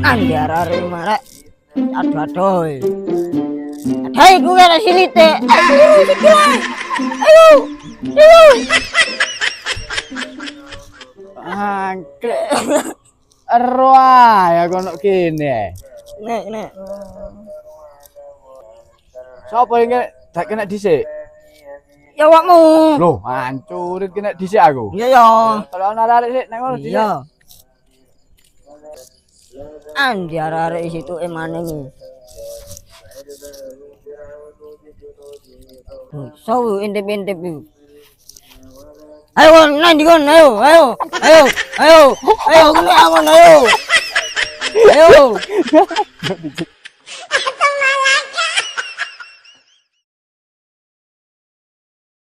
Anjar arek marek. Aduh. Adai ku kena silite. Ayo. Ayo. Angke. Arwah ya kono kene. Nek. Sopo yang kena dhisik? Ya awakmu. Loh, hancurit kena dhisik aku. Iya ya. Kalau ana arek sik nang ngono dhisik. Iya. Anjar arek situ emane iki. So intip-intip iki. Ayo nang dikon ayo kene angon ayo. Ayo.